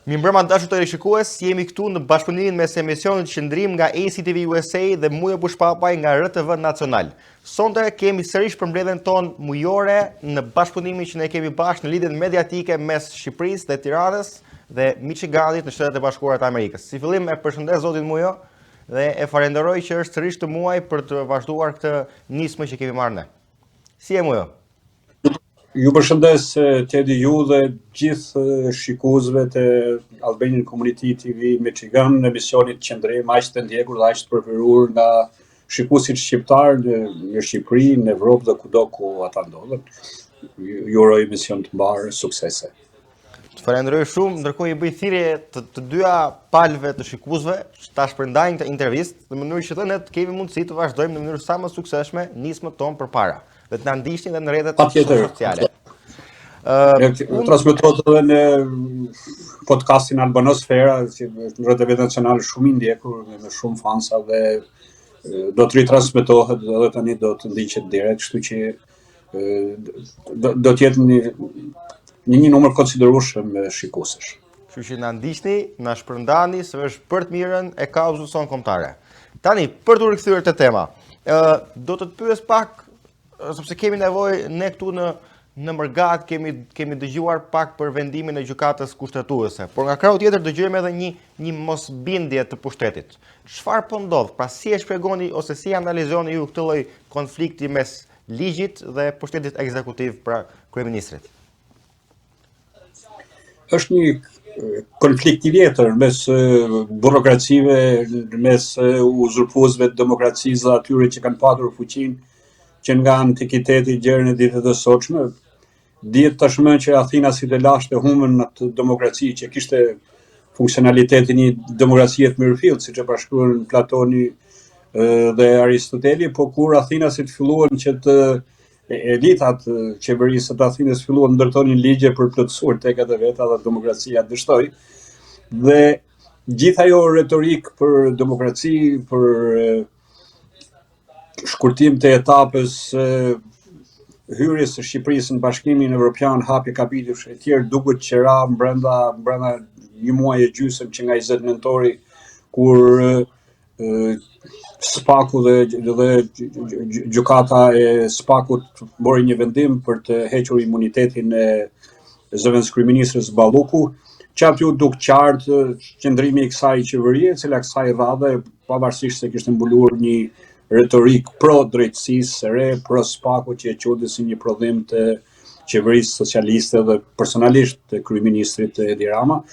Mirëmbrëma dashur të rishikues, jemi këtu në bashkëpunimin mes emisionit Qëndrim nga ACTV USA dhe Mujo Bushpapaj nga RTV Nacional. Sonte kemi sërish përmbledhjen tonë mujore në bashkëpunimin që ne kemi bashkë në lidhjen mediatike mes Shqipërisë dhe Tiranës dhe Michiganit në Shtetet e Bashkuara të Amerikës. Si fillim e përshëndes zotin Mujo dhe e falenderoj që është sërish të muaj për të vazhduar këtë nismë që kemi marrë ne. Si e Mujo? Ju përshëndes Tedi ju dhe gjithë shikuesve të Albanian Community TV Michigan në emisionit Qëndrim, aq të ndjekur dhe aq të preferuar nga shikuesit shqiptar në Shqipëri, në Evropë dhe kudo ku ata ndodhen. Ju uroj emision të mbar suksese. Të falenderoj shumë, ndërkohë i bëj thirrje të dyja palëve të shikuesve ta shpërndajnë këtë intervistë në mënyrë që ne të kemi mundësi të vazhdojmë në mënyrë sa më suksesshme nismën tonë përpara. Dhe të na ndiqni dhe në rrjetet sociale. Transmetohet edhe në podcastin Albanosfera, që në RTV Nacional shumë i ndjekur me shumë fansa dhe do të ritransmetohet edhe tani do të ndiqet direkt, kështu që do të jetë një numër konsiderueshëm shikuesesh. Kështu që na ndiqni, na shpërndani se është për të mirën e kauzës sonë kombëtare. Tani, për të rikthyer te tema, do të pyes pak sepse kemi nevojë ne këtu në Mërgat kemi dëgjuar pak për vendimin e gjykatës kushtetuese, por nga krau tjetër dëgjojmë edhe një mosbindje të pushtetit. Çfarë po ndodh? Pra si e shpjegoni ose si analizoni ju këtë lloj konflikti mes ligjit dhe pushtetit ekzekutiv pra kryeministrit? Është një konflikt i vjetër mes burokracive, mes uzurpuesve të demokracisë dhe atyre që kanë patur fuqinë që nga antikiteti gjerën e ditët e sotshme, dihet tashmë që Athina si të lashtë humbën atë demokraci që kishte funksionalitetin një demokracie të mirëfillt, siç e bashkruan Platoni dhe Aristoteli, po kur Athina si të filluan që të elitat qeverisë të Athinës filluan ndërtonin ligje për plotësuar tekat e veta dhe demokracia dështoi. Dhe gjithë ajo retorik për demokraci, për shkurtim të etapës hyrjes së Shqipërisë në Bashkimin Evropian, hapje kapitujsh e tjerë, duket që ra brenda një muaji e gjysmë që nga 20 nëntori, kur Spaku dhe gjykata e Spakut mori një vendim për të hequr imunitetin e zëvendës kryeministres Balluku, që aty u duk qartë qëndrimi i kësaj qeverie, e cila kësaj radhe, pavarësisht se kishte mbuluar një retorik pro drejtësisë së re, pro Spaku që e quajti si një prodhim të qeverisë socialiste dhe personalisht të kryeministrit Edi Rama.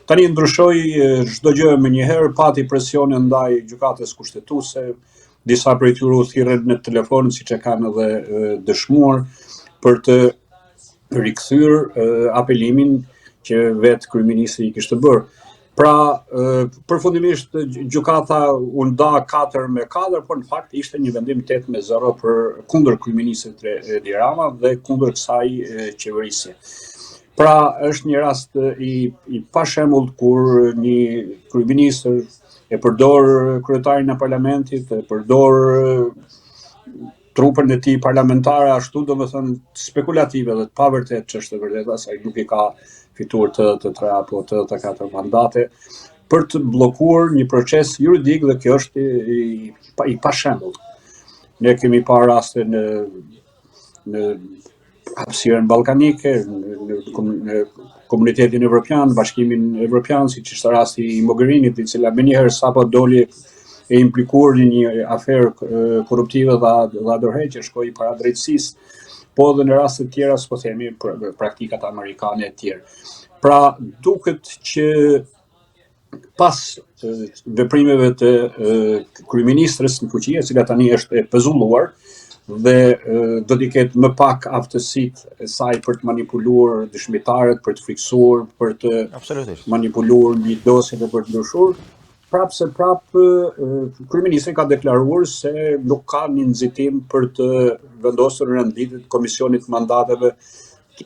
Tani ndryshoi çdo gjë më njëherë, pati presione ndaj gjykatës kushtetuese, disa prej tyre u thirrën në telefon, siç e kanë edhe dëshmuar, për të rikthyer apelimin që vetë kryeministri i kishte bërë. Pra, përfundimisht gjykata u nda 4-4, por në fakt ishte një vendim 8-0 kundër kryeministrit Edi Rama dhe kundër kësaj qeverisje. Pra, është një rast i pashembull kur një kryeministër e përdor kryetarin e parlamentit, e përdor trupën e tij parlamentare ashtu, domethënë spekulative dhe të pavërtetë, që është e vërtetë, sa ai nuk i ka fituar të 3 apo të 4 mandate, për të bllokuar një proces juridik dhe kjo është i pashembull. Ne kemi parë raste në hapësirën ballkanike, në komunitetin evropian, bashkimin evropian, siç ishte rasti i Mogherinit, i cila menjëherë sapo doli e implikuar në një aferë korruptive dhe dorëheqje, shkoi para drejtësisë, po dhe në raste të tjera, s'po themi praktikat amerikane e tjera. Pra, duket që pas veprimeve të kryeministres në fuqi, e cila tani është e pezulluar dhe do t'i ketë më pak aftësitë e saj për të manipuluar dëshmitarët, për të friksuar, për të manipuluar një dosje dhe për të ndryshuar, kryeministri ka deklaruar se nuk ka një nxitim për të vendosur renditjet komisionit mandateve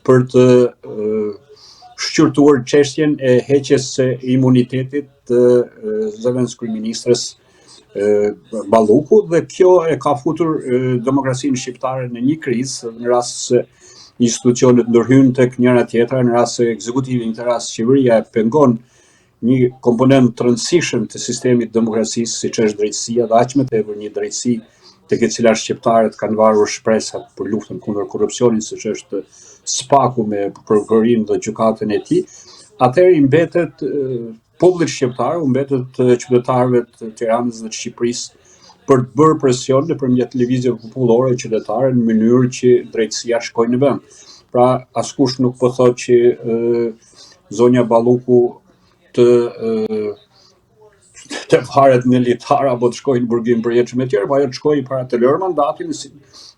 për të shqyrtuar çështjen e heqjes së imunitetit të zëvendës kryeministres Balluku, dhe kjo e ka futur demokracinë shqiptare në një krizë, në rast se institucionet ndërhyjnë tek njëra tjetra, në rast se ekzekutivi, në këtë rast qeveria, e pengon një komponent të rëndësishëm të sistemit demokracisë, siç është drejtësia, dhe aq më tepër një drejtësi tek e cila shqiptarët kanë varur shpresat për luftën kundër korrupsionit, siç është SPAK-u me prokurorinë dhe gjykatën e tij, atëherë i mbetet popullit shqiptar, u mbetet qytetarëve të Tiranës dhe të Shqipërisë për të bërë presion nëpërmjet lëvizjeve popullore qytetare në mënyrë që drejtësia shkojë në vend. Pra, askush nuk po thotë që zonja Balluku të varet në litar apo të shkojë në burgim përjetshëm e tjerë, po ajo të shkojë para të lërë mandatin,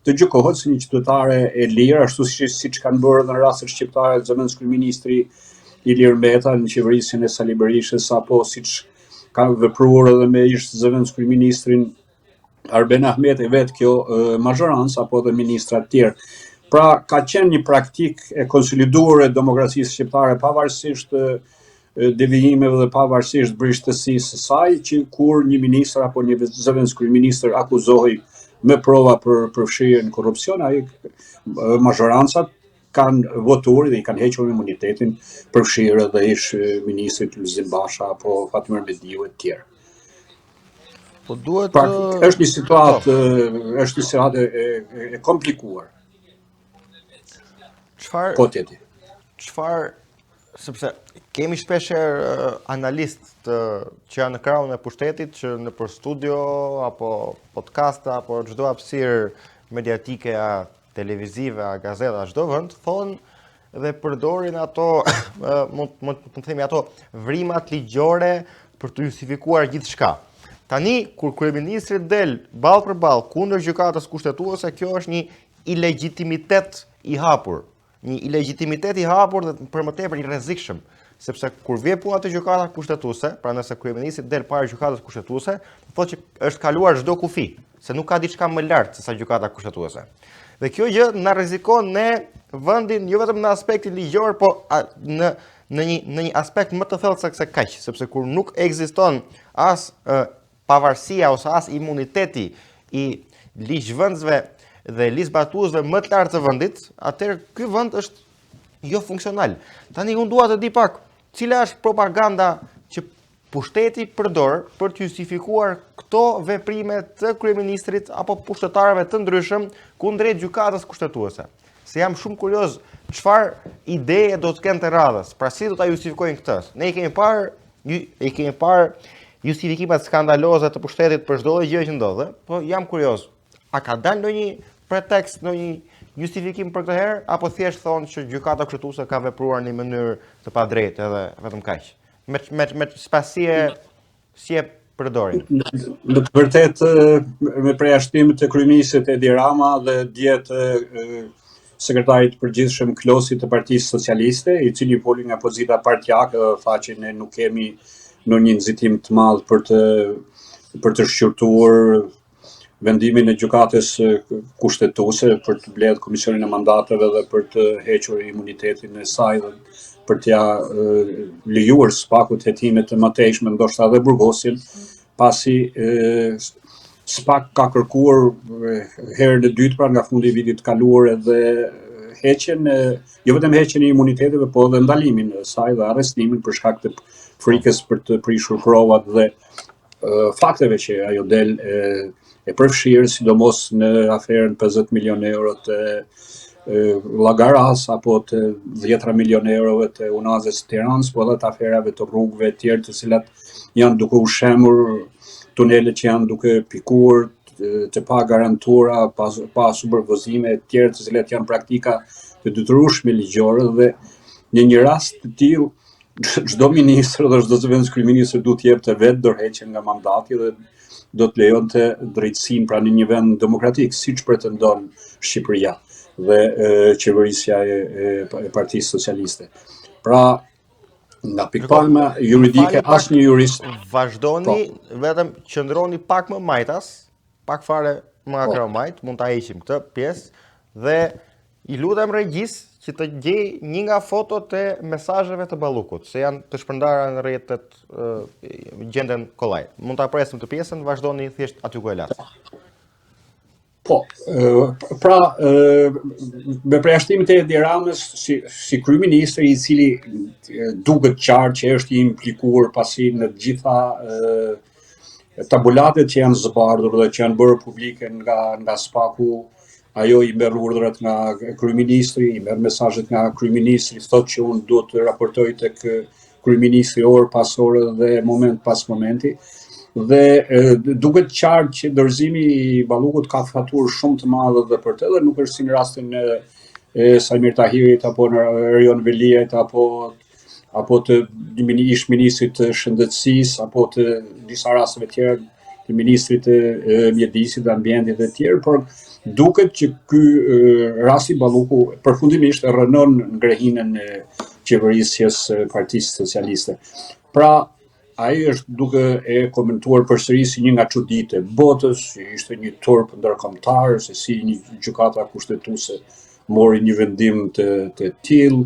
të gjykohet si një qytetare e lirë, ashtu siç kanë bërë në rastet shqiptare zëvendës kryeministri Ilir Meta në qeverisjen e Sali Berishës, apo siç ka vepruar edhe me ish zëvendës kryeministrin Arben Ahmeti, vetë kjo mazhorancë apo dhe ministra të tjerë. Pra, ka qenë një praktik e konsoliduar e demokracisë shqiptare, pavarësisht devijimeve dhe pavarësisht brishtësisë së saj, që kur një ministër apo një zëvendës kryeministër akuzohej me prova për përfshirje në korrupsion, ai mazhorancat kanë votuar dhe i kanë hequr imunitetin përfshirë edhe ish ministrit Lulzim Basha apo Fatmir Mediu e tjerë. Po duhet pra, është një situatë e komplikuar. Çfarë sepse kemi shpeshherë analistë që janë në krahun e pushtetit që nëpër studio apo podcast apo çdo hapësirë mediatike televizive, gazeta, çdo vend thonë dhe përdorin ato mund të themi ato vrimat ligjore për të justifikuar gjithçka. Tani kur kryeministri del ballë për ballë kundër gjykatës kushtetuese, kjo është një ilegjitimitet i hapur. Një ilegjitimitet i hapur dhe për më tepër i rrezikshëm, sepse kur vjen puna te gjykata kushtetuese, pra nëse kryeministri del para gjykatës kushtetuese, thotë që është kaluar çdo kufi, se nuk ka diçka më lart se sa gjykata kushtetuese. Dhe kjo gjë na rrezikon në vendin jo vetëm në aspektin ligjor, po në një aspekt më të thellë se kaq, sepse kur nuk ekziston as pavarësia ose as imuniteti i ligjvëndësve dhe ligjzbatuesve më të lartë të vendit, atëherë ky vend është jo funksional. Tani unë dua të di pak, cila është propaganda që pushteti përdor për të justifikuar këto veprime të kryeministrit apo pushtetarëve të ndryshëm kundrejt gjykatës kushtetuese. Se jam shumë kurioz çfarë ideje do të kenë të radhës, pra si do ta justifikojnë këtë. Ne i kemi parë justifikimet skandaloze të pushtetit për çdo gjë që ndodhe, po jam kurioz, a ka dalë ndonjë pretekst, ndonjë justifikim për këtë herë, apo thjesht thonë që gjykata kushtetuese ka vepruar në mënyrë të padrejtë edhe vetëm kaq? Me si e përdorin? Në të vërtetë, me përjashtim të kryeministrit Edi Rama dhe djetë sekretarit përgjithshëm Klosi të Partisë Socialiste, i cili foli nga pozita partijake dhe tha që ne nuk kemi në një nxitim të madh për të shqyrtuar vendimin e gjykatës kushtetuese, për të mbledhur komisionin e mandateve dhe për të hequr imunitetin e saj dhe për t'ia lejuar SPAK-ut hetimet të mëtejshme, ndoshta edhe burgosin, pasi SPAK ka kërkuar herën e dytë, pra nga fundi i vitit të kaluar, edhe jo vetëm heqjen e imuniteteve, po edhe ndalimin e saj dhe arrestimin për shkak të frikës për të prishur provat dhe fakteve që ajo del e përfshirë, sidomos në aferën 50 milion euro të Llagaras apo të 10 milion eurove të Unazës Tiranës, po edhe të aferave të rrugëve të tjerë, të cilat janë duke ushemur, tunelet që janë duke pikuar, të pa garantuara, pa supervizime të tjerë, të cilat janë praktika të detyrueshme ligjore, dhe në një rast të tillë çdo ministër dhe çdo zëvendës kryeministër duhet të jepte vetë dorëheqjen nga mandati dhe do të lejonte drejtësinë pra në një vend demokratik, siç pretendon Shqipëria dhe qeverisja e Partisë Socialiste. Pra, nga pikpamja juridike, asnjë jurist. Vazhdoni, vetëm qëndroni pak më majtas, pak fare më akromajt, mund ta heqim këtë pjesë dhe i lutem regjis që të gjej një nga fotot e mesazheve të Ballukut, se janë të shpërndara në rrjetet gjenden kollaj. Mund ta presim të pjesën, vazhdoni thjesht aty ku e lat. Po, pra, me përjashtimet e Edi Ramës si kryeministri i cili duket qartë që është i implikuar pasi në të gjitha tabulatet që janë zbardhur dhe që janë bërë publike nga SPAK-u, ajo i merr urdhrat nga kryeministri, i merr mesazhet nga kryeministri, thotë që unë duhet të raportoj tek kryeministri orë pas ore dhe moment pas momenti. Dhe duket qartë që dorëzimi i Ballukut ka faturë shumë të madhe dhe për të, dhe nuk është si në rastin e Sajmir Tahirit apo në Erion Veliajt apo të ish ministrit të shëndetësisë apo të disa rasteve tjera të ministrit të mjedisit dhe ambientit dhe tjerë, por duket që ky rasti Balluku përfundimisht rënon ngrehinën e qeverisjes Partisë Socialiste. Pra, ai është duke e komentuar përsëri si një nga çuditë e botës, si ishte një turp ndërkombëtar, se si një gjykata kushtetuese mori një vendim të tillë,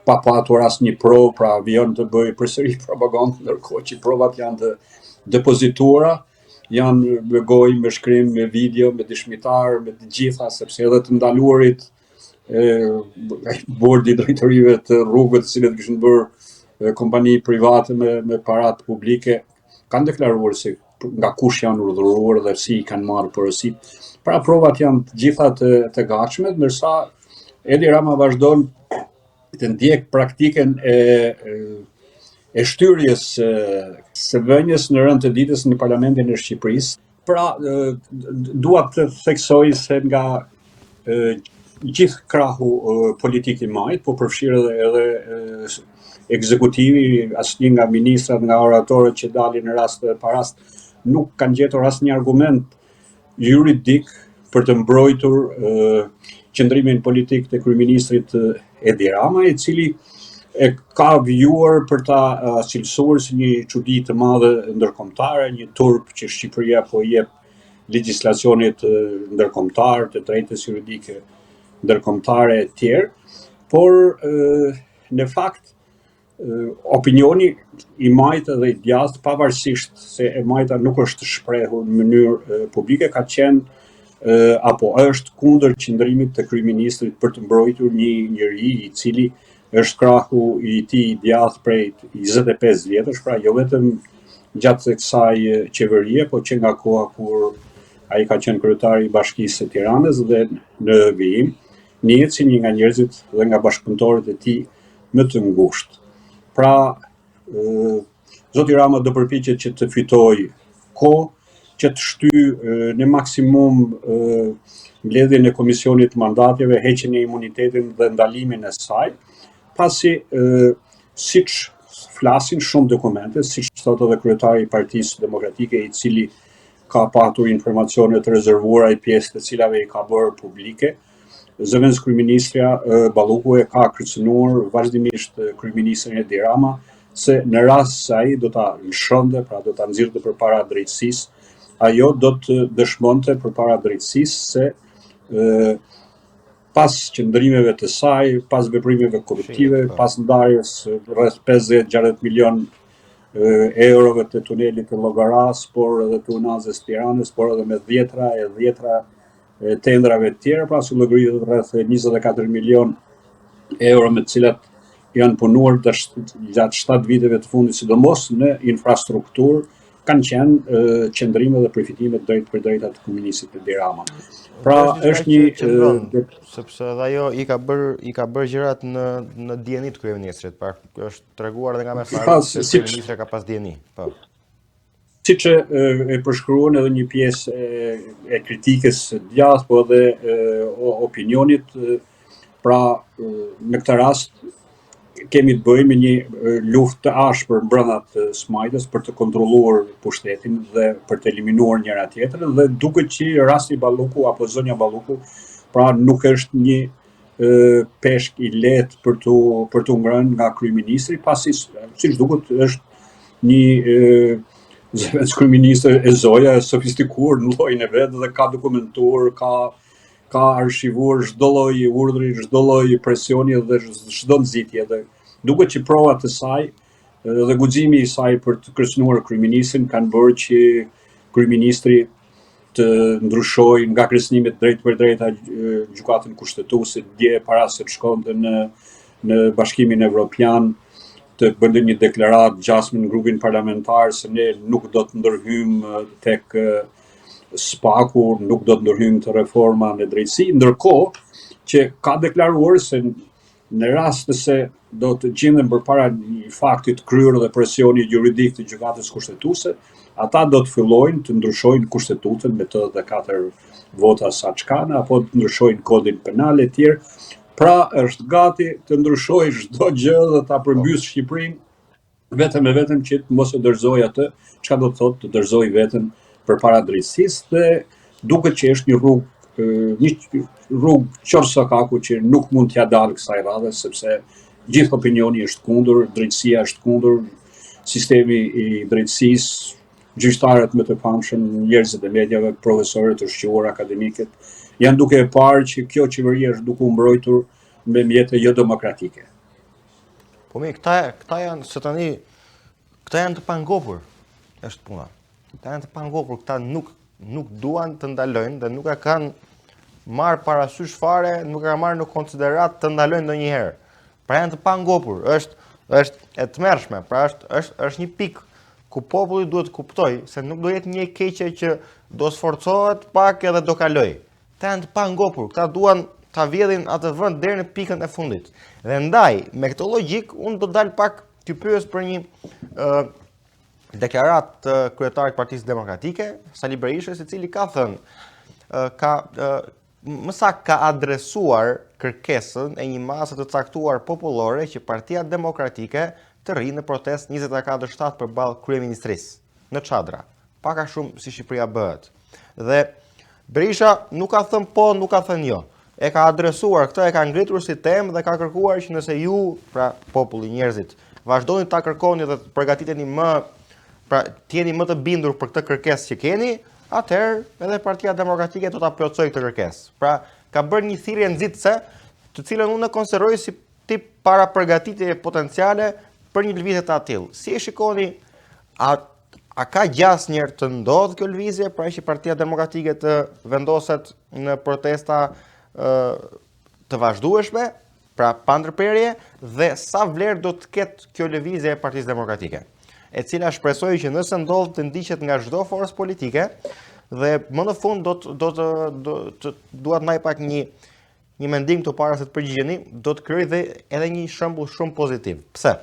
pa patur asnjë provë, pra vion të bëjë përsëri propagandë, ndërkohë që provat janë të depozituara, janë me gojë, me shkrim, me video, me dëshmitar, me të gjitha, sepse edhe të ndaluarit bordi i drejtorive të rrugëve të cilët kishin bërë kompani private me parat publike, kanë deklaruar se nga kush janë urdhëruar dhe si i kanë marrë porositë. Pra provat janë të gjitha të gatshme, ndërsa Edi Rama vazhdon të ndjek praktikën e shtyrjes së vënies në rënd të ditës në Parlamentin e Shqipërisë. Pra, dua të theksoj se nga gjithë krahu politik i majt, po përfshirë edhe ekzekutivi, asnjë nga ministrat, nga oratorët që dalin në rast pa rast, nuk kanë gjetur asnjë argument juridik për të mbrojtur qëndrimin politik të kryeministrit Edi Rama, i cili e ka vijuar për ta cilësuar si një çudi të madhe ndërkombëtare, një turp që Shqipëria po i jep legjislacionit ndërkombëtar, të drejtës juridike ndërkombëtare e tjerë, por në fakt opinioni i majtë dhe i djathtë, pavarësisht se e majta nuk është shprehur në mënyrë publike, ka qenë apo është kundër qëndrimit të kryeministrit për të mbrojtur një njeri i cili është krahu i tij i djathtë prej 25 vjetësh, pra jo vetëm gjatë kësaj qeverie, po që nga koha kur ai ka qenë kryetari i Bashkisë së Tiranës dhe në vijim, njihet si një nga njerëzit dhe nga bashkëpunëtorët e tij më të ngushtë. Pra, zoti Rama do përpiqet që të fitojë kohë, që të shtyjë në maksimum mbledhjen e komisionit të mandateve, heqjen e imunitetin dhe ndalimin e saj, pasi siç flasin shumë dokumente, siç thotë edhe kryetari i Partisë Demokratike, i cili ka patur informacione të rezervuara i pjesë të cilave i ka bërë publike, zëvendës kryeministrja Balluku e ka kërcënuar vazhdimisht kryeministrin Edi Rama se në rast se ai do ta lëshonte, pra do ta nxirrte përpara drejtësisë, ajo do të dëshmonte përpara drejtësisë se pas qëndrimeve të saj, pas veprimeve korruptive, pas ndarjes rreth 50-60 milion eurove të tunelit të Llogaras, por edhe të Unazës Tiranës, por edhe me dhjetra tendrave të tjera, pra si llogaritet rreth 24 milion euro me të cilat janë punuar gjatë 7 viteve të fundit, sidomos në infrastrukturë, kanë qenë qëndrime dhe përfitimet drejt për drejta të kryeministit Edi Rama. Pra është një sepse edhe ajo i ka bërë gjërat në dieni të kryeministrit, pra është treguar edhe nga mesazhet se kryeministri ka pas dieni. Po. Siç e përshkruan edhe një pjesë e kritikës së djathtë, po edhe opinionit, pra në këtë rast kemi të bëjmë me një luftë të ashpër brenda të smajtës për të kontrolluar pushtetin dhe për të eliminuar njëra tjetrën, dhe duket që rasti Balluku apo zonja Balluku pra nuk është një peshk i lehtë për tu ngrënë nga kryeministri, pasi siç duket është një zëvendës kryeministër e zoja, e sofistikuar në llojin e vet dhe ka dokumentuar, ka arshivuar çdo lloj urdhri, çdo lloj presioni dhe çdo nxitje, dhe duket që provat e saj dhe guximi i saj për të kërcënuar kryeministrin kanë bërë që kryeministri të ndryshojë nga kërcënimet drejt për drejta gjykatën kushtetuese dje para se të shkonte në Bashkimin Evropian, të bënte një deklaratë gjasme në grupin parlamentar se ne nuk do të ndërhyjmë tek SPAK-u, nuk do të ndërhyjmë të reforma në drejtësi, ndërkohë që ka deklaruar se në rast se do të gjenden përpara një fakti të kryer dhe presioni juridik të gjykatës kushtetuese, ata do të fillojnë të ndryshojnë kushtetutën me 84 vota saçkane apo të ndryshojnë kodin penal e tjerë. Pra është gati të ndryshojë çdo gjë dhe ta përmbys Shqipërinë vetëm e vetëm që të mos e dorëzojë atë, çka do të thotë të dorëzojë veten përpara drejtësisë dhe duket që është një rrugë qorsokaku që nuk mund t'ja dalë kësaj radhe sepse gjithë opinioni është kundër, drejtësia është kundër, sistemi i drejtësisë, gjyqtarët më të famshëm, njerëzit e mediave, profesorët të shquar, akademikët, janë duke e parë që kjo qeveri është duke u mbrojtur me mjete jo demokratike. Po këta janë se tani këta janë të pangopur, është puna. Këta janë të pangopur, këta nuk duan të ndalojnë dhe nuk e kanë marrë parasysh fare, nuk e kanë marrë në konsiderat të ndalojnë ndonjëherë. Pra janë të pangopur, është e tmerrshme, pra është një pikë ku populli duhet të kuptojë se nuk do jetë një keqe që do sforcohet pak edhe do kalojë. Këta janë të pangopur, këta duan ta vjedhin atë vend deri në pikën e fundit. Dhe ndaj, me këtë logjik, unë do dal pak t'ju pyes për një deklaratë të kryetarit të Partisë Demokratike, Sali Berishës, i cili ka thënë, më saktë ka adresuar kërkesën e një mase të caktuar popullore që Partia Demokratike të rrinë në protestë 24/7 përballë kryeministrisë në Çadra, pak a shumë si Shqipëria bëhet. Dhe Berisha nuk ka thënë po, nuk ka thënë jo. E ka adresuar këtë, e ka ngritur si temë dhe ka kërkuar që nëse ju, pra populli, njerëzit, vazhdoni ta kërkoni dhe të përgatiteni pra t'jeni më të bindur për këtë kërkesë që keni, atëherë edhe Partia Demokratike do ta plotësojë këtë kërkesë. Pra ka bërë një thirrje nxitse, të cilën unë e konsideroj si tip para përgatitje potenciale për një lëvizje të tillë. Si e shikoni, a ka gjasnjër të ndodhë kjo lëvizje, pra që Partia Demokratike të vendoset në protesta të vazhdueshme, pra pa ndërprerje, dhe sa vlerë do të ketë kjo lëvizje e Partisë Demokratike, e cila shpresoj që nëse ndodh të ndiqet nga çdo forcë politike dhe më në fund duat ndaj pak një mendim këtu para se të përgjigjeni, do të krijoj edhe një shembull shumë pozitiv. Pse?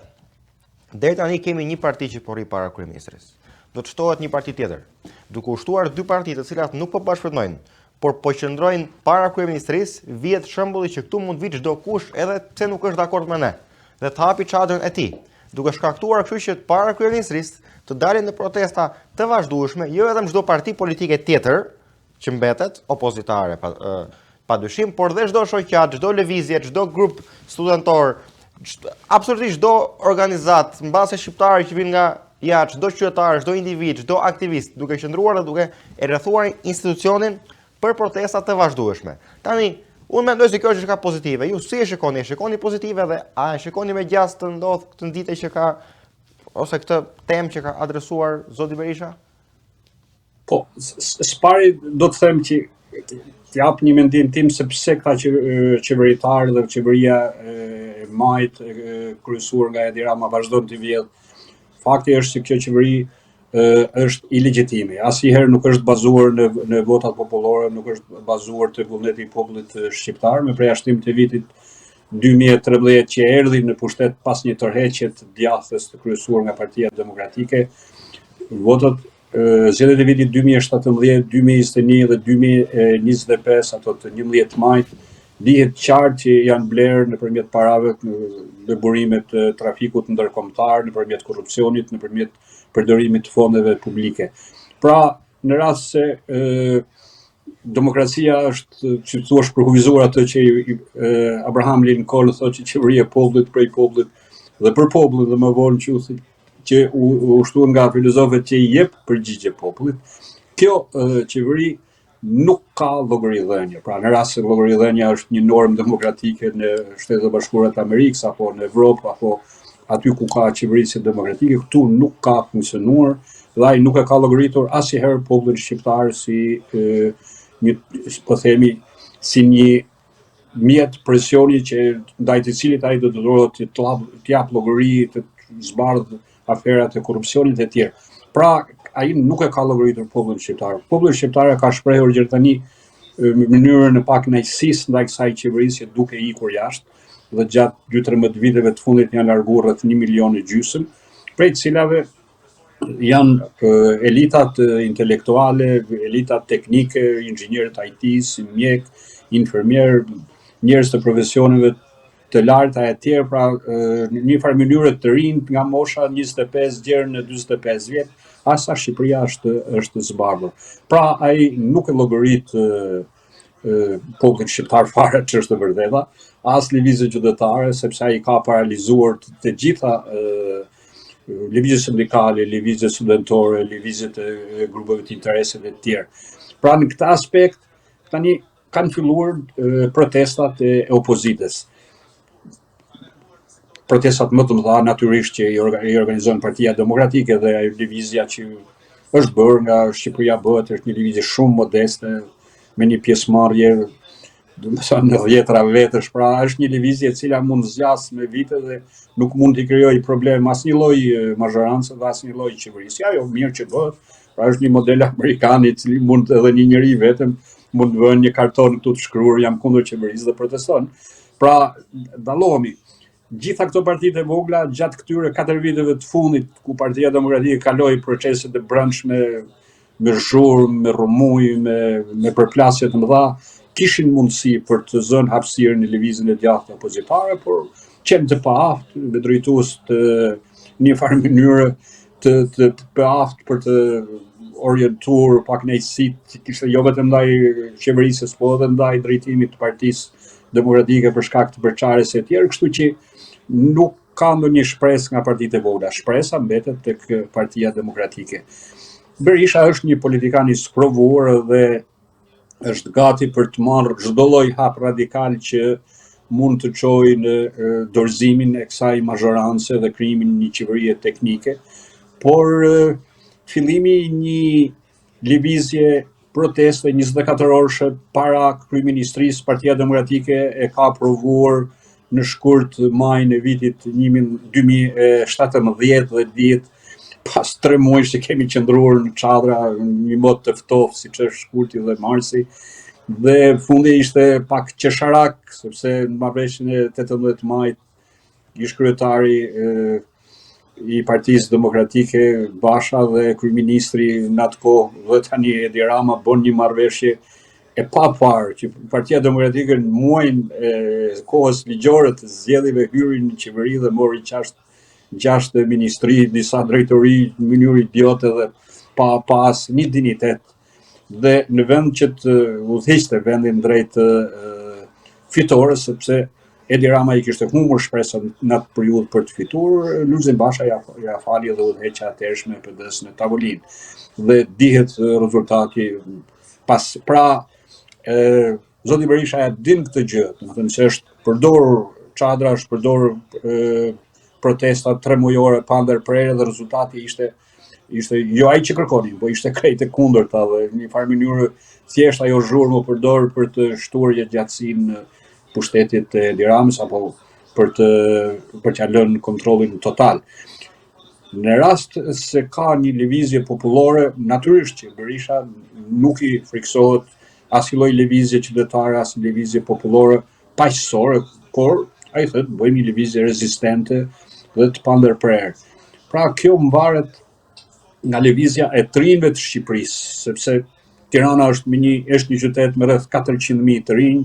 Deri tani kemi një parti që po rri para kryeministrisë. Do të shtohet një parti tjetër, duke u shtuar dy parti të cilat nuk po bashkëpunojnë, por po qëndrojnë para kryeministrisë, vihet shembulli që këtu mund vi çdo kush edhe pse nuk është dakord me ne, dhe të hapi çadrën e tij, duke shkaktuar kështu që para kryeministrisë të dalin në protesta të vazhdueshme, jo vetëm çdo parti politike tjetër që mbetet opozitare padyshim, por dhe çdo shoqat, çdo lëvizje, çdo grup studentor, absolutisht çdo organizat, mbase shqiptarë që vinë nga jashtë, çdo qytetar, çdo individ, çdo aktivist, duke qëndruar dhe duke e rrethuar institucionin për protesta të vazhdueshme. Tani, unë mendoj se kjo është diçka pozitive. Ju si e shikoni? E shikoni pozitive dhe a e shikoni me gjas të ndodh këtë ditë që ka ose këtë temë që ka adresuar zoti Berisha? Po, s'pari do të them që t'jap një mendim tim se pse këta qeveritarë dhe qeveria e majt kryesuar nga Edi Rama vazhdon të vjedh. Fakti është se kjo qeveri është ilegjitime. Asnjëherë nuk është bazuar në votat popullore, nuk është bazuar te vullneti i popullit shqiptar, me përjashtim të vitit 2013 që erdhi në pushtet pas një tërheqje të djathës të kryesuar nga Partia Demokratike. Votat zgjedhjet e vitit 2017, 2021 dhe 2025, ato të 11 majit, dihet qartë që janë blerë nëpërmjet parave, në burimet të trafikut ndërkombëtar, nëpërmjet korrupsionit, nëpërmjet përdorimit të fondeve publike. Pra, në rast se demokracia është, që thua, përkufizuar atë që Abraham Lincoln thotë që qeveria e popullit prej popullit dhe për popullin, dhe më vonë që u shtuan nga filozofët që i jep përgjigje popullit, kjo qeveri nuk ka llogaridhënie. Pra, në rast se llogaridhënia është një normë demokratike në Shtetet e Bashkuara të Amerikës apo në Evropë apo aty ku ka qeverisje demokratike, këtu nuk ka funksionuar dhe ai nuk e ka llogaritur asnjëherë popullin shqiptar si një, po themi, si një mjet presioni që ndaj të cilit ai do të duhet të jap llogari, të zbardh aferat e korrupsionit e tjerë. Pra, ai nuk e ka llogaritur popullin shqiptar. Populli shqiptar ka shprehur gjithtani në mënyrën e pak kënaqësisë ndaj kësaj qeverisje duke ikur jashtë dhe gjatë 2-13 viteve të fundit janë larguar rreth 1,5 milion, prej të cilave janë elitat intelektuale, elitat teknike, inxhinierët IT-s, mjek, infermier, njerëz të profesioneve të larta e tjerë, pra në një farë mënyrë të rinj nga mosha 25 deri në 45 vjet, asa Shqipëria është zbardhur. Pra ai nuk e llogarit popullin shqiptar fare, që është e vërteta, as lëvizje qytetare, sepse ai ka paralizuar të gjitha lëvizjet sindikale, lëvizjet studentore, lëvizjet e grupeve të intereseve të tjerë. Pra në këtë aspekt tani kanë filluar protestat e opozitës. Protestat më të mëdha natyrisht që i organizon Partia Demokratike dhe ajo lëvizja që është bërë nga Shqipëria bëhet është një lëvizje shumë modeste me një pjesëmarrje në 10 vetësh, pra është një lëvizje e cila mund zgjas me vite dhe nuk mund t'i krijojë problem asnjë lloj mazhorance dhe asnjë lloj qeverisje. Ajo mirë që bëhet, pra është një model amerikan i cili mund edhe një njeri vetëm mund të vënë një karton këtu të shkruar jam kundër qeverisë dhe proteston. Pra dallohemi. Gjitha këto partitë e vogla gjatë këtyre 4 viteve të fundit ku Partia Demokratike kaloi proceset e brendshme me zhurmë, me rrëmuj, me përplasje të mëdha, kishin mundësi për të zënë hapësirë në lëvizjen e djathtë opozitare, por qenë të paaftë, me drejtues të një farë mënyrë të paaftë për të orientuar pak kënaqësitë që kishte jo vetëm ndaj qeverisë, por edhe ndaj drejtimit të Partisë Demokratike për shkak të përçarjes së tjerë, kështu që nuk ka ndonjë shpresë nga partitë e vogla. Shpresa mbetet tek Partia Demokratike. Berisha është një politikan i sprovuar dhe është gati për të marrë çdo lloj hap radikal që mund të çojë në dorëzimin e kësaj mazhorance dhe krijimin një qeverie teknike, por fillimi i një lëvizje proteste 24 orëshe para kryeministrisë, Partia Demokratike e ka provuar në shkurt maj në vitit 2017 dhe dihet pas 3 muajsh që kemi qëndruar në çadra, një mod të ftohtë siç është shkurti dhe marsi, dhe fundi ishte pak qesharak, sepse në marrëveshjen e 18 majit ish kryetari i Partisë Demokratike Basha dhe kryeministri në atë kohë dhe tani Edi Rama bën një marrëveshje e paparë që Partia Demokratike në muajin e kohës ligjore të zgjedhjeve hyri në qeveri dhe mori 6 ministri, disa drejtori në mënyrë idiote dhe pa asnjë dinitet. Dhe në vend që të udhëhiqte vendin drejt fitores, sepse Edi Rama i kishte humbur shpresën në atë periudhë për të fituar, Lulzim Basha ja fali dhe udhëheqja atëhershme e PD-s në tavolinë. Dhe dihet rezultati pas. Pra, zoti Berisha ja din këtë gjë, domethënë se është përdor çadra, është përdor protesta 3 mujore pa ndërprerje dhe rezultati ishte jo ai që kërkonin, po ishte krejt e kundërta dhe në një farë mënyrë thjesht ajo zhurmë u përdor për të shtuar gjatësinë në pushtetit e Edi Ramës apo për t'ia lënë kontrollin total. Në rast se ka një lëvizje popullore, natyrisht që Berisha nuk i friksohet asnjë lloj lëvizje qytetare, asnjë lëvizje popullore paqësore, por ai thotë bëjmë një lëvizje rezistente dhe të pandërprerë. Pra kjo mbaret nga lëvizja e të rinjve të Shqipërisë, sepse Tirana është një qytet me rreth 400.000 të rinj,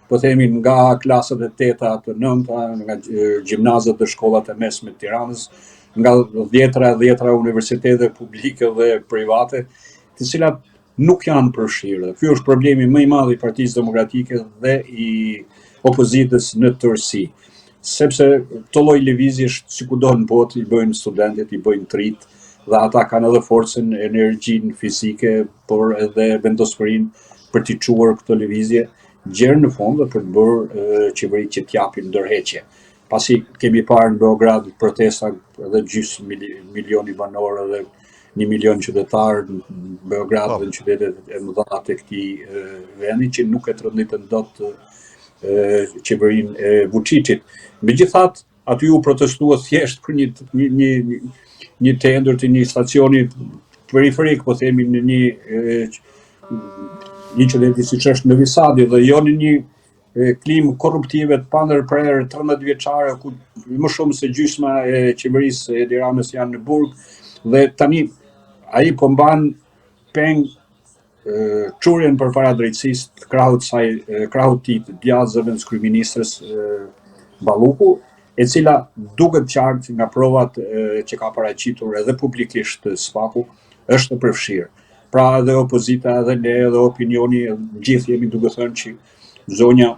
po themi nga klasat e 8-a të 9-a, nga gjimnazet dhe shkollat e mesme të Tiranës, nga 10-ra universitete publike dhe private, të cilat nuk janë përfshirë. Ky është problemi më i madh i Partisë Demokratike dhe i opozitës në tërësi. Sepse këto lloj lëvizjesh sikudo në botë i bëjnë studentët, i bëjnë trit, dhe ata kanë edhe forcën, energjinë fizike, por edhe vendosmërinë për t'i çuar këto lëvizje gjerë në fund dhe për të bërë qeveri që t'japin ndërheqje. pasi kemi parë në Beograd protesta edhe milioni banor edhe 1 milion qytetar në Beograd dhe në qytetet e mëdha të këtij vendi që nuk e tronditën dot qeverinë e Vučićit. Megjithatë, aty u protestua thjesht për një tendër të një stacioni periferik, po themi në një qytet siç është Novi Sadi dhe jo në një klimë korruptive të pandërprerë 13 vjeçare ku më shumë se gjysma e qeverisë e Edi Ramës janë në burg dhe tani ai po mban peng çurjen përpara drejtësisë të krahut tij të djallëzëve të kryeministres Balluku, e cila duket qartë nga provat që ka paraqitur edhe publikisht SPAK-u është e përfshirë. Pra edhe opozita, edhe ne, edhe opinioni, gjithë jemi duke thënë që zonja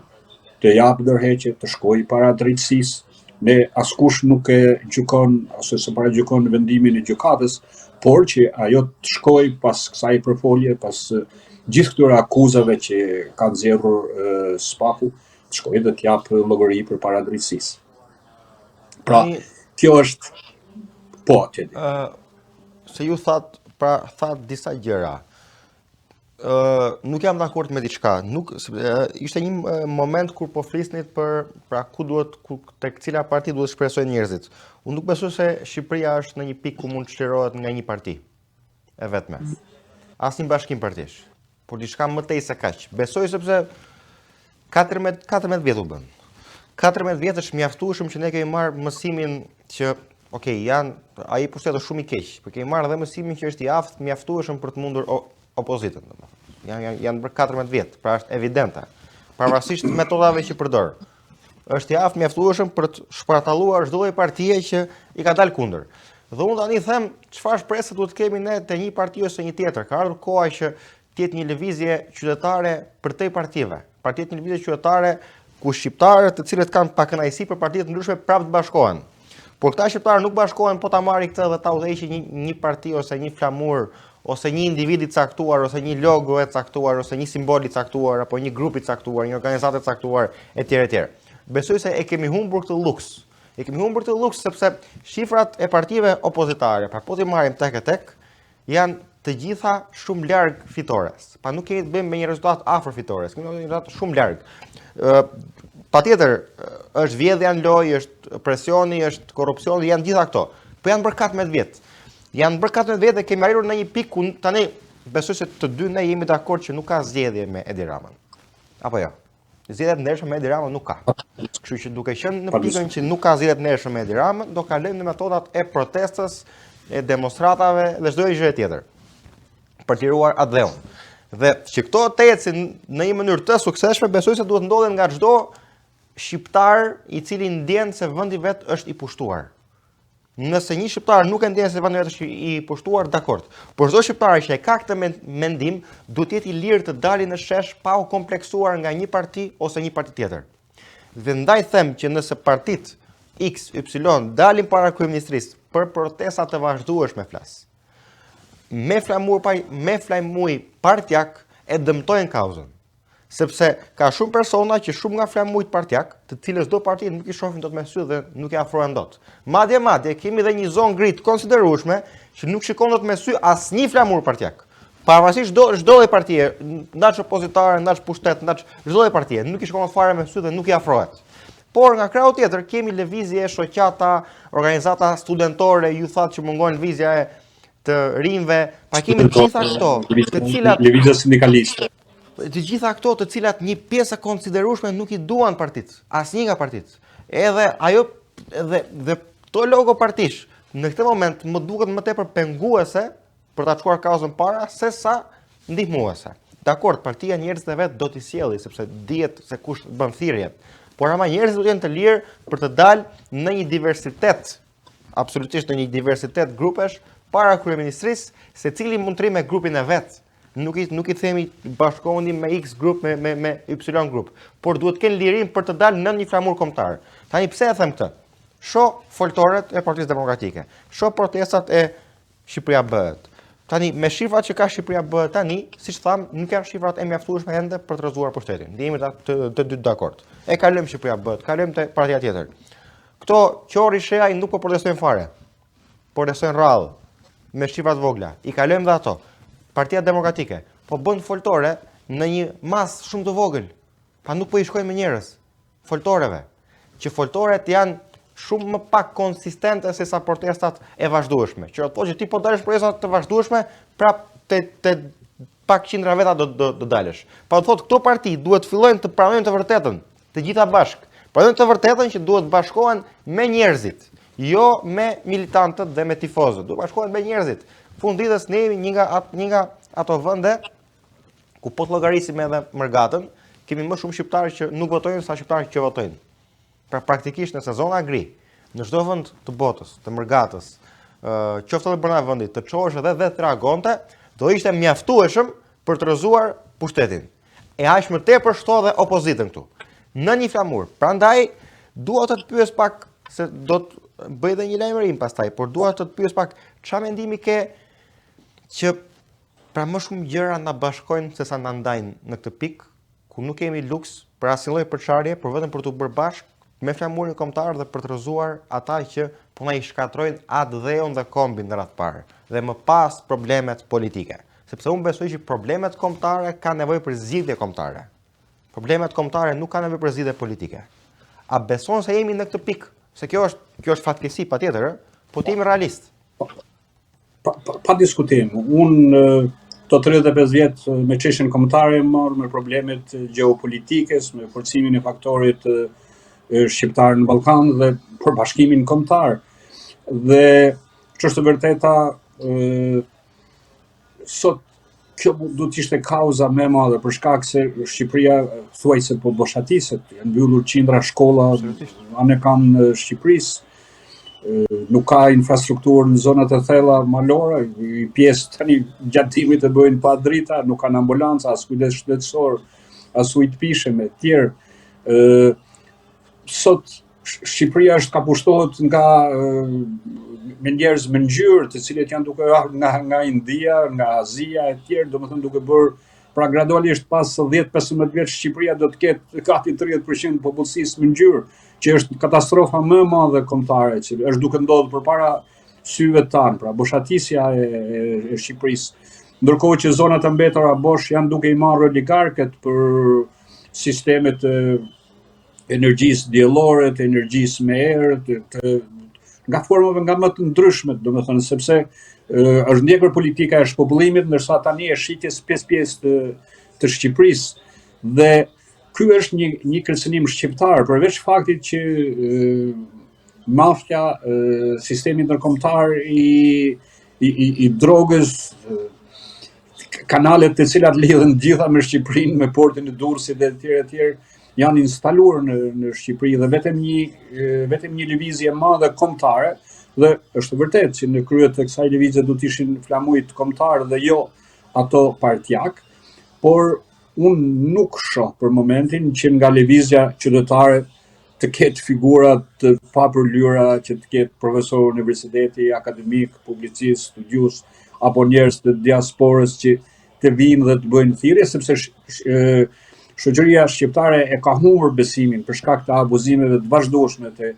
të japë ndërheqje, të shkojë para drejtësisë. Ne askush nuk e gjykon ose se paragjykon vendimin e gjykatës, por që ajo të shkojë pas kësaj përfolje, pas gjithë këtyre akuzave që ka nxjerrur SPAK-u, të shkojë dhe të japë llogari përpara drejtësisë. Pra, kjo është tjedi. Se ju thatë disa gjëra. Nuk jam dakord me diçka. Ishte një moment kur po flisnit për pra ku duhet tek cila parti duhet shpresojnë njerëzit. Unë nuk besoj se Shqipëria është në një pikë ku mund të çlirohet nga një parti e vetme. Asnjë bashkim partish. Por diçka më tej se kaq. Besoj sepse 14 vjet u bën. 14 vjet është mjaftueshëm që ne kemi marrë mësimin që ai pushtetë shumë i keq, por kemi marrë edhe mësimin që është i aftë mjaftueshëm për të mundur opozitën. Janë bërë 14 vjet, pra është evidente. Pavarësisht metodave që përdor. Është i aftë mjaftueshëm për të shpartalluar çdo lloj partie që i ka dalë kundër. Dhe unë tani them çfarë shpresë duhet të kemi ne te një parti ose një tjetër. Ka ardhur koha që të jetë një lëvizje qytetare për te partive. Partitë një lëvizje qytetare ku shqiptarët të cilët kanë pakënaqësi për parti të ndryshme prapë të bashkohen. Por këta shqiptarë nuk bashkohen po ta marrin këtë dhe ta udhëheqë një parti ose një flamur ose një individ i caktuar ose një logo e caktuar ose një simbol i caktuar apo një grup i caktuar, një organizatë e caktuar etj. Besoj se e kemi humbur këtë luks. E kemi humbur këtë luks sepse shifrat e partive opozitare, pra po t'i marrim tek e tek, janë të gjitha shumë larg fitores. Pa nuk kemi të bëjmë me një rezultat afër fitores, kemi një rezultat shumë larg. Patjetër, është vjedhja në lojë, është presioni, është korrupsioni, janë gjitha këto. Po janë bërë 14 vjet. Janë bërë 14 vjet dhe kemi arritur në një pikë ku tani besoj se të dy ne jemi dakord që nuk ka zgjedhje me Edi Ramën. Apo jo? Zgjedhje të ndershme me Edi Ramën nuk ka. Kështu që duke qenë në pikën që nuk ka zgjedhje të ndershme me Edi Ramën, do kalojmë në metodat e protestës, e demonstratave dhe çdo gjë tjetër. Për të liruar atë dheun. Dhe që këto të ecin në një mënyrë të suksesshme, besoj se duhet ndodhen nga çdo shqiptar i cili ndjen se vendi vet është i pushtuar. Nëse një shqiptar nuk e ndjen se vendi vet është i pushtuar, dakord. Por çdo shqiptar që e ka këtë mendim, duhet të jetë i lirë të dalë në shesh pa u kompleksuar nga një parti ose një parti tjetër. Dhe ndaj them që nëse partit X, Y dalin para kryeministrisë për protesta të vazhdueshme me flamuj partjak e dëmtojnë kauzën. Sepse ka shumë persona që shumë nga flamujt partjak, të cilës do partit nuk i shohin dot me sy dhe nuk i afrohen dot. Madje kemi edhe një zonë gri të konsiderueshme që nuk shikon dot me sy asnjë flamur partjak. Pavarësisht çdo lloj partie, ndaç opozitare, ndaç pushtet, ndaç çdo lloj partie, nuk i shikon fare me sy dhe nuk i afrohet. Por nga krahu tjetër kemi lëvizje, shoqata, organizata studentore, ju thatë që mungon lëvizja e të rinjve, pa kemi të gjitha këto, të cilat lëvizja sindikaliste. Të gjitha këto të cilat një pjesë e konsiderueshme nuk i duan partit, asnjë nga partit. Edhe ajo dhe to logo partish në këtë moment më duket më tepër penguese për ta çuar kauzën para se sa ndihmuese. Dakor, partia njerëzve vet do t'i sjellë sepse dihet se kush bën thirrje. Por ama njerëzit do të jenë të lirë për të dalë në një diversitet, absolutisht në një diversitet grupesh para kryeministrisë, secili mund të rri me grupin e vet. Nuk i themi bashkohuni me X grup me Y grup, por duhet të kenë lirinë për të dalë në një flamur kombëtar. Tani pse e them këtë? Shoh foltoret e Partisë Demokratike. Shoh protestat e Shqipëria bëhet. Tani me shifrat që ka Shqipëria bëhet tani, siç tham, nuk janë shifrat e mjaftueshme ende për të rrezuar pushtetin. Ndihemi të dy dakord. E kalojmë Shqipëria bëhet, kalojmë te partia tjetër. Këto Qori Sheaj nuk po protestojnë fare. Protestojnë rrallë, me shqiprat vogla. I kalojmë dhe ato. Partia Demokratike po bën foltore në një mas shumë të vogël. Pa nuk po i shkojnë me njerëz foltoreve, që foltoret janë shumë më pak konsistente se sa protestat e vazhdueshme. Që ato që ti po dalësh protestat të vazhdueshme, prap te pak qindra veta do dalësh. Pa thotë këto parti duhet fillojnë të pranojnë të vërtetën, të gjitha bashk. Pranojnë të vërtetën që duhet bashkohen me njerëzit, jo me militantët dhe me tifozët. Duhet bashkohen me njerëzit. Funditës ne jemi një nga ato vende ku po të llogarisim edhe Mërgatën, kemi më shumë shqiptarë që nuk votojnë sa shqiptarë që votojnë. Pra praktikisht në sezon agri, në çdo vend të botës, të Mërgatës, qoftë edhe brenda vendit, të çohesh edhe dhe të reagonte, do ishte mjaftueshëm për të rrëzuar pushtetin. E aq më tepër shto dhe opozitën këtu. Në një flamur. Prandaj dua të pyes pak se do të bëj edhe një lajmërim pastaj, por dua të pyes pak çfarë mendimi ke që pra më shumë gjëra na bashkojnë se sa na ndajnë në këtë pikë, ku nuk kemi luks për asnjë lloj përçarje, por vetëm për të bërë bashkë me flamurin kombëtar dhe për të rrëzuar ata që po na i shkatrojnë atë dheun dhe kombin në radhë parë, dhe më pas problemet politike. Sepse unë besoj që problemet kombëtare kanë nevojë për zgjidhje kombëtare. Problemet kombëtare nuk kanë nevojë për zgjidhje politike. A beson se jemi në këtë pikë? Se kjo është fatkeqësi patjetër, po të jemi realist. Pa diskutim. Unë to 35 vjet me çështjen kombëtare marr me problemet gjeopolitike, me forcimin e faktorit shqiptar në Ballkan dhe për bashkimin kombëtar. Dhe ç'është e vërteta, sot kjo do të ishte kauza më e madhe për shkak se Shqipëria thuajse po boshatiset, janë mbyllur qindra shkolla anë kanë në Shqipërisë. Nuk ka infrastrukturë në zonat e thella malore, pjesë tani gjatimit të bëjnë pa drita, nuk kanë ambulanca, as kujdes shtetësor, as ujë pishe me tjerë. Sot Shqipëria është kapushtohet nga me njerëz me ngjyrë, të cilët janë duke nga India, nga Azia e tjerë, domethënë duke bërë pra gradualisht pas 10-15 vjeç Shqipëria do të ketë gati 30% popullsisë me ngjyrë, që është katastrofa më e madhe kombëtare që është duke ndodhur përpara syve tanë, pra boshatisja e Shqipërisë. Ndërkohë që zonat e mbetura bosh janë duke i marrë oligarkët për sistemet e energjisë diellore, të energjisë me erë, nga formave nga më të ndryshme, domethënë sepse është ndjekur politika e shpopullimit, ndërsa tani e shitjes pjesë të Shqipërisë. Dhe ky është një kërcënim shqiptar, përveç faktit që mafja, sistemi ndërkombëtar i drogës, kanalet të cilat lidhen gjitha me Shqipërinë, me portin e Durrësit dhe të tjerë, janë instaluar në Shqipëri dhe vetëm një lëvizje e madhe kombëtare, dhe është vërtet që në krye të kësaj lëvizje do të ishin flamujt kombëtar dhe jo ato partjak, por unë nuk shoh për momentin që nga lëvizja qytetare të ketë figura të papërlyera, që të ketë profesor universiteti, akademik, publicist, studius, apo njerëz të diasporës që të vinë dhe të bëjnë thirrje, sepse shoqëria shqiptare e ka humbur besimin për shkak të abuzimeve të vazhdueshme të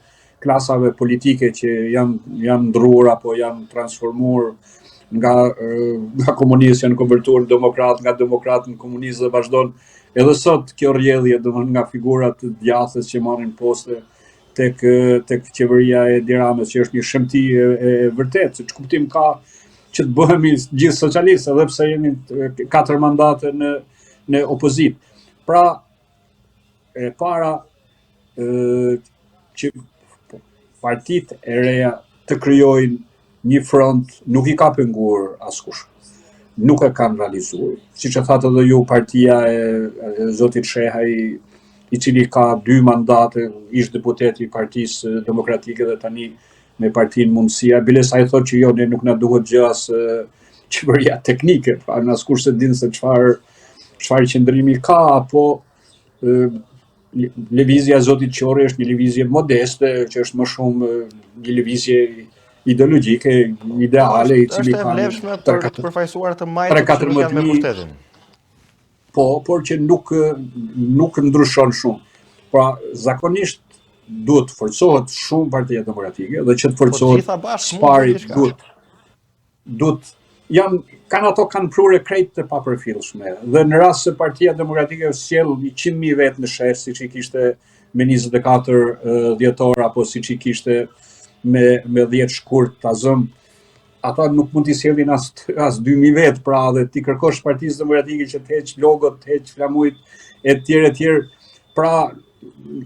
klasave politike që janë ndruar apo janë transformuar nga komunist janë konvertuar në demokrat, nga demokrat në komunist dhe vazhdon edhe sot kjo rrjedhje domethënë nga figurat të djathës që marrin poste tek qeveria e Edi Ramës, që është një shëmti e vërtet, se ç'kuptim ka që të bëhemi gjithë socialistë edhe pse jemi 4 mandate në opozit. Pra, e para që partitë e reja të krijojnë një front nuk i ka penguar askush. Nuk e kanë realizuar. Siç e thatë edhe ju, partia e zotit Shehaj, i cili ka 2 mandate, ish deputet i Partisë Demokratike dhe tani me Partinë Mundësia, biles ai thotë që jo, ne nuk na duhet gjë as qeveria teknike, pra askush se din se çfarë qëndrimi ka, apo lëvizja e zotit Qori është një lëvizje modeste, që është më shumë një lëvizje ideologjike, ideale, i cili ka vlefshme për të përfaqësuar të majtë që nuk janë me pushtetin. Po, por që nuk ndryshon shumë. Pra, zakonisht duhet të forcohet shumë Partia Demokratike dhe që të forcohet gjitha bashkë mund spari diçka. duhet kanë prurë krejt të papërfillshme. Dhe në rast se Partia Demokratike sjell 100.000 vetë në shesh, siç i kishte me 24 dhjetor apo siç i kishte me 10 shkurt ta zëm, ata nuk mund t'i sjellin as 2.000 vetë, pra dhe ti kërkosh Partisë Demokratike që të heq logot, të heq flamujt etj. Pra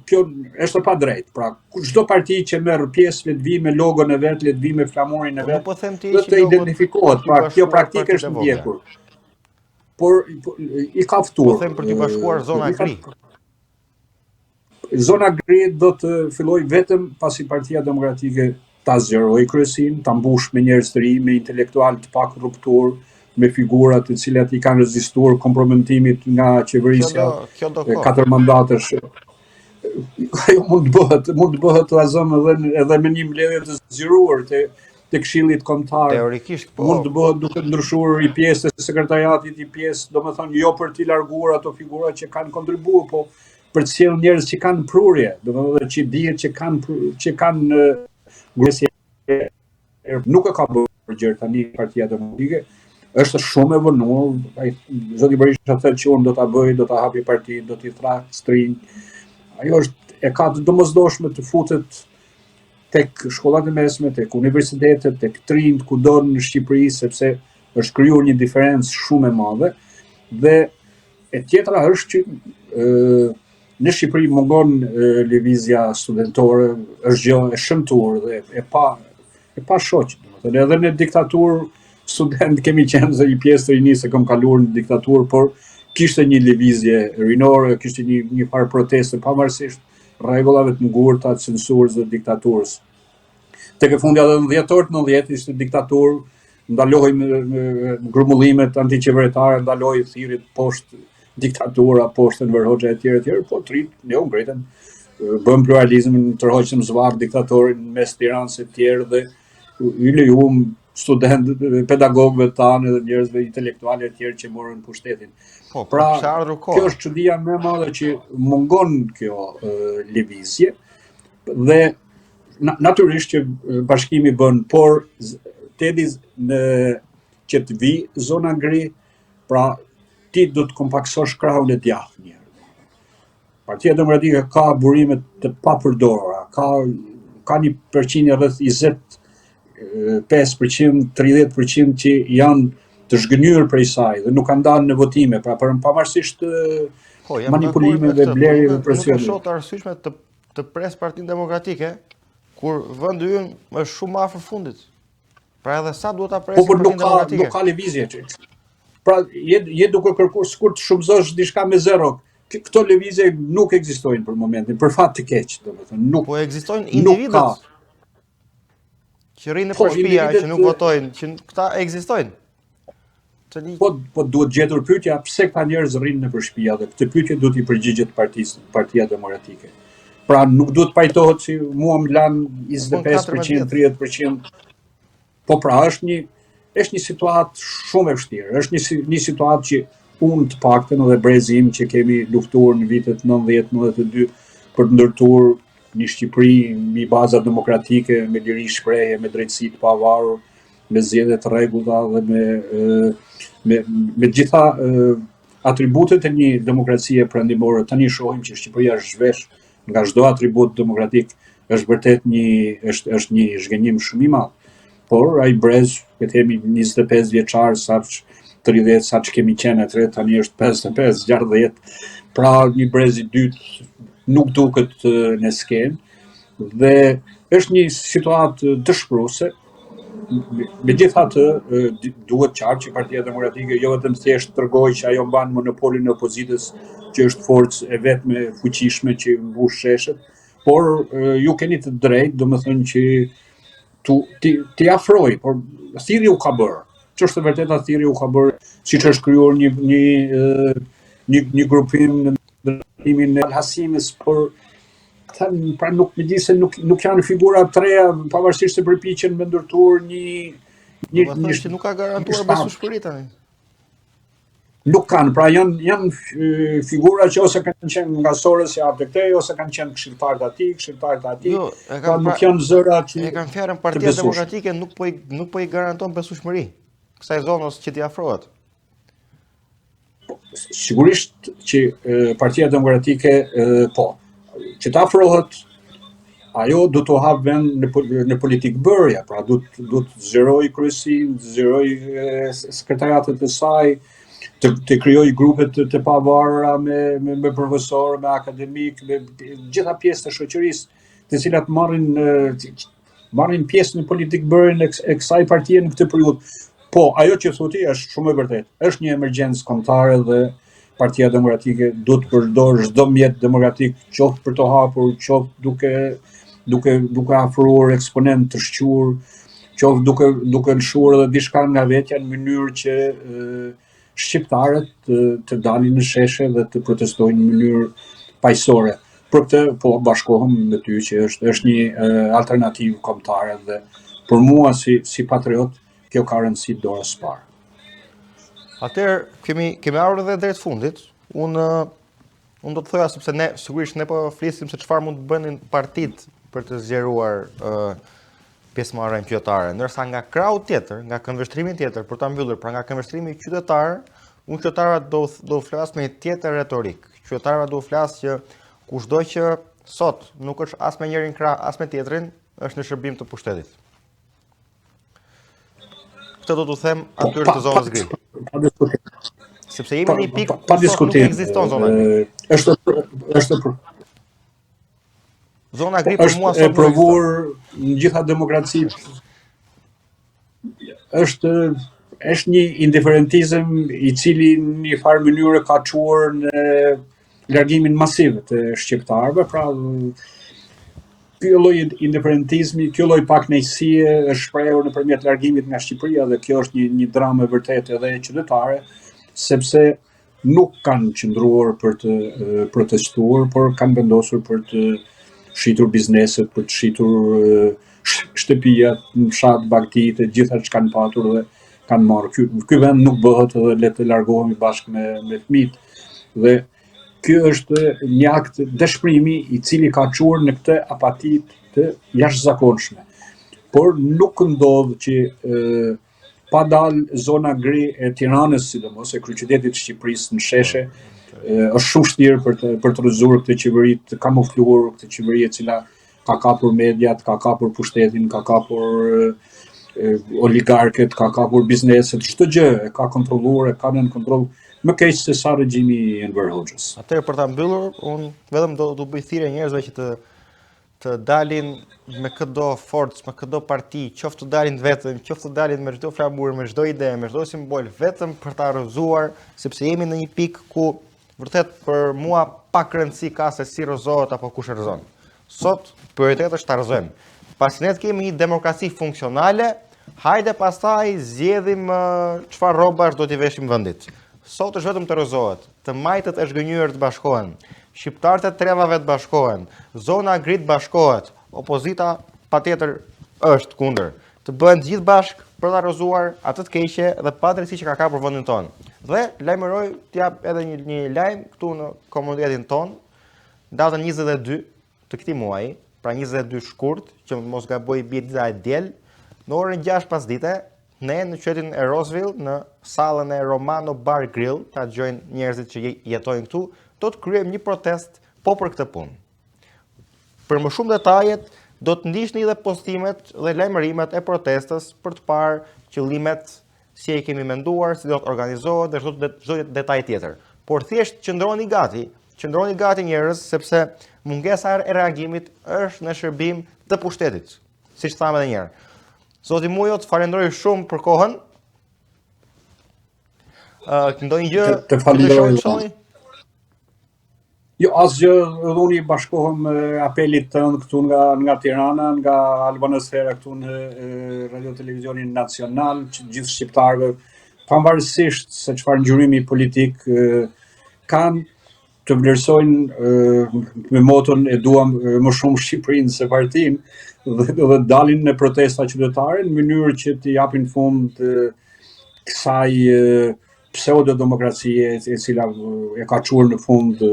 kjo është pa drejt. Pra çdo parti që merr pjesë le të vi me logon e vet, le të vi me flamurin e vet, po them ti dhe të identifikohet. Pra kjo praktikë është ndjekur. Por i ka ftuar. Po them për të bashkuar zona gri. Zona gri do të filloj vetëm pasi Partia Demokratike ta zgjeroj kryesin, ta mbush me njerëz të ri, me intelektual të pakorruptur, me figura të cilat i kanë rezistuar kompromitimit nga qeverisja 4 mandatesh. Ajo mund të bëhet lazëm edhe me një mbledhje të zgjeruar te Këshilli Kombëtar. Teorikisht po. Mund të bëhet duke ndryshuar i pjesë të sekretariatit, i pjesë, domethënë jo për t'i larguar ato figura që kanë kontribuar, po për të sjellë njerëz që kanë prurje, domethënë që dihet që kanë gruesi nuk e ka bërë gjë tani Partia Demokratike. Është shumë e vënuar. Zoti Berisha thotë që unë do ta bëj, do ta hapi partinë, do t'i thra strinj. Ajo e ka të domosdoshme të futet tek shkollat e mesme, tek universitetet, tek trinjt kudo në Shqipëri, sepse është krijuar një diferencë shumë e madhe. Dhe e tjetra është që në Shqipëri mungon lëvizja studentore, është gjë e shëmtuar dhe e pa shoq. Domethënë edhe në diktaturë student kemi qenë se një pjesë të rinisë e kam kaluar në diktaturë, por kishte një lëvizje rinore, kishte një farë proteste pavarësisht rregullave të ngurta të censurës dhe diktaturës. Tek e fundja edhe në dhjetor të 90 ishte diktaturë, ndaloi grumbullimet antiqeveritare, ndaloi thirrjet poshtë diktatura, poshtë Enver Hoxha etj, po trit ne u ngritën. Bëm pluralizmin, tërhoqëm zvarr diktatorin mes Tiranës e tjerë dhe i lejuam studentët, pedagogëve tanë dhe njerëzve intelektuale të tjerë që morën pushtetin. Pra, kjo është çudia më e madhe që mungon kjo lëvizje dhe natyrisht që bashkimi bën, por tedi që të vi zona gri, pra ti do të kompaksosh krahun e djathtë një herë. Partia Demokratike ka burime të papërdorura, ka një përqindje rreth 25%, 30% që janë të zhgënjur prej saj dhe nuk kanë dalë në votime, pra pavarësisht manipulimeve, blerjeve, presioneve. Nuk e shoh të arsyeshme të pres Partinë Demokratike kur vendi ynë është shumë afër fundit. Pra edhe sa duhet ta presim Partinë Demokratike? Nuk ka lëvizje. Pra je duke kërkuar sikur të shumëzosh diçka me zero. Këto lëvizje nuk ekzistojnë për momentin, për fat të keq, domethënë nuk. Po ekzistojnë individët që rrinë në shtëpia, që nuk votojnë, që këta ekzistojnë. Po duhet gjetur pyetja pse këta njerëz rrinë në shtëpia dhe këtë pyetje duhet i përgjigjet Partia Demokratike. Pra nuk duhet pajtohet si mua më lan 25%, 30%. Po pra është një situatë shumë e vështirë. Është një situatë që unë të paktën edhe brezi im që kemi luftuar në vitet 90-92 për të ndërtuar një Shqipëri mbi baza demokratike, me liri shprehje, me drejtësi të pavarur, me zgjedhje të rregullta dhe me gjitha atributet e një demokracie perëndimore. Tani shohim që Shqipëria është zhvesh nga çdo atribut demokratik, është vërtet është një zhgënjim shumë i madh. Por ai brez, le të themi 25 vjeçar, saç 30, saç kemi qenë atëherë, tani është 55, 60. Pra një brez i dytë nuk duket në skenë dhe është një situatë dëshpëruese. Megjithatë, duhet qartë që Partia Demokratike jo vetëm thjesht tregoj që ajo mban monopolin e opozitës, që është forcë e vetme fuqishme që mbush sheshet, por ju keni të drejtë, domethënë që ti afroj, por thirrje u ka bërë. Ç'është e vërteta, thirrje u ka bërë, siç është krijuar një grupim në ndërtimin e Al-Hasimit, por pra nuk më di se nuk janë figura të reja, pavarësisht se përpiqen me ndërtuar një që nuk ka garantuar besueshmëri tani. nuk kanë, pra janë figura që ose kanë qenë nga Soros ja këtej, ose kanë qenë këshilltar të atij, Jo, pra nuk janë zëra që e kanë fjalën Partia Demokratike nuk po i garanton besueshmëri kësaj zonës që t'i afrohet. Sigurisht që Partia Demokratike po, që të afrohet, ajo du të hap vend në politikë bërja, pra du të zgjeroj kryesin, të zgjeroj sekretariatet e saj, të krijoj grupe të pavarura me profesorë, me akademik, me gjitha pjesë të shoqërisë, të cilat marrin pjesë në politikë bërjen e kësaj partie në këtë periudhë. Po, ajo që thotë është shumë e vërtetë. Është një emergjencë kombëtare dhe Partia Demokratike duhet të përdor çdo mjet demokratik, qoftë për të hapur, qoftë duke afruar eksponent të shquar, qoftë duke lëshuar edhe diçka nga vetja në mënyrë që shqiptarët të dalin në sheshe dhe të protestojnë në mënyrë paqësore. Për këtë po bashkohem me ty që është një alternativë kombëtare dhe për mua si patriot kjo ka rëndësi dorës së parë. Atëherë kemi ardhur edhe drejt fundit. Unë do të thoja sepse ne sigurisht ne po flisim se çfarë mund të bënin partitë për të zgjeruar pjesëmarrjen qytetare, ndërsa nga krahu tjetër, nga këndvështrimi tjetër për ta mbyllur, pra nga këndvështrimi qytetar, unë qytetarëve do flas me një tjetër retorik. Qytetarëve do flas që kushdo që sot nuk është as me njërin krah, as me tjetrin, është në shërbim të pushtetit. Këtë do t'u them atyre të zonës gri. Sepse jemi në një pikë ku sot nuk ekziston zona gri. Zona gri për mua sot është e provuar në gjitha demokracitë. Është një indiferentizëm i cili në një farë mënyrë ka çuar në largimin masiv të shqiptarëve, pra ky lloj indiferentizmi, ky lloj pakënaqësie është shprehur nëpërmjet largimit nga Shqipëria dhe kjo është një dramë e vërtetë edhe qytetare, sepse nuk kanë qëndruar për të protestuar, por kanë vendosur për të shitur bizneset, për të shitur shtëpia, fshat, bagtit, e gjitha që kanë patur dhe kanë marrë. Ky vend nuk bëhet edhe le të largohemi bashkë me fëmijët. Dhe ky është një akt dëshpërimi i cili ka çuar në këtë apati të jashtëzakonshme. Por nuk ndodh që pa dalë zona gri e Tiranës, sidomos e kryeqytetit të Shqipërisë në sheshe, është shumë vështirë për të rrëzuar këtë qeveri, të kamufluar këtë qeveri e cila ka kapur mediat, ka kapur pushtetin, ka kapur oligarkët, ka kapur bizneset, çdo gjë e ka kontrolluar, e ka nën kontroll më keq se sa regjimi i Enver Hoxhës. Atëherë për ta mbyllur, unë vetëm do bëj thirrje njerëzve që të dalin me çdo forcë, me çdo parti, qoftë të dalin vetëm, qoftë të dalin me çdo flamur, me çdo ide, me çdo simbol, vetëm për ta rrëzuar, sepse jemi në një pikë ku vërtet për mua pak rëndësi ka se si rrëzohet apo kush rrëzon. Sot prioriteti është ta rrëzojmë. Pasi ne kemi një demokraci funksionale, hajde pastaj zgjedhim çfarë rrobash do t'i veshim vendit. Sot është vetëm të rrëzohet, të majtët e zhgënjur të bashkohen, shqiptarët e trevave të bashkohen, zona gri të bashkohet, opozita patjetër është kundër. Të bëhen të gjithë bashkë për ta rrëzuar atë të keqe dhe padrejtësi që ka kapur vendin tonë. Dhe lajmëroj të jap edhe një lajm këtu në komunitetin tonë, datën 22 të këtij muaji, pra 22 shkurt, që mos gaboj bie dita e diel, në orën 6 pasdite, ne në qytetin e Roseville, në sallën e Romano Bar Grill, ta dëgjojnë njerëzit që jetojnë këtu, do të kryejmë një protest po për këtë punë. Për më shumë detajet, do të ndiqni edhe postimet dhe lajmërimet e protestës për të parë qëllimet, si e kemi menduar, si do të organizohet dhe çdo detaj tjetër. Por thjesht qëndroni gati njerëz, sepse mungesa e reagimit është në shërbim të pushtetit, siç thamë edhe një herë. Zoti Mujo, të falenderoj shumë për kohën. Ndonjë gjë të falenderoj. Jo, asgjë, unë i bashkohem apelit tënd këtu nga Tirana, nga Albanosfera këtu në Radio Televizionin Nacional, që gjithë shqiptarëve, pavarësisht se çfarë ngjyrimi politik kanë, të vlerësojnë me moton e duam më shumë Shqipërinë se partinë, dhe dalin në protesta qytetare në mënyrë që të japin fund kësaj pseudo-demokracie e cila e ka çuar në fund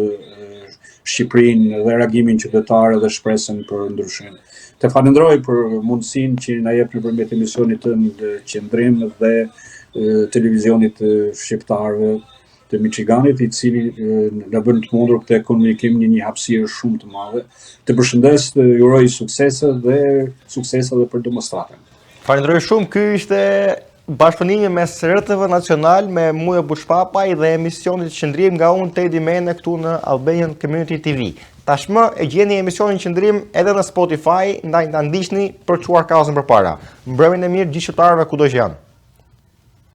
Shqipërinë dhe reagimin qytetar dhe shpresën për ndryshim. Të falenderoj për mundësinë që na jep nëpërmjet emisionit tënd Qendrim dhe televizionit shqiptarëve të Michiganit, i cili na bën të mundur këtë komunikim një hapësirë shumë të madhe. Të përshëndes, të uroj suksese edhe për demonstratën. Falenderoj shumë, ky ishte bashkëpunimi mes RTV Nacional me Mujo Bushpapaj dhe emisionit Qendrim nga unë Tedi Mene këtu në Albanian Community TV. Tashmë e gjeni emisionin Qendrim edhe në Spotify, ndaj na ndiqni për çuar kauzën përpara. Mbrëmjen e mirë gjithë shqiptarëve kudo që janë.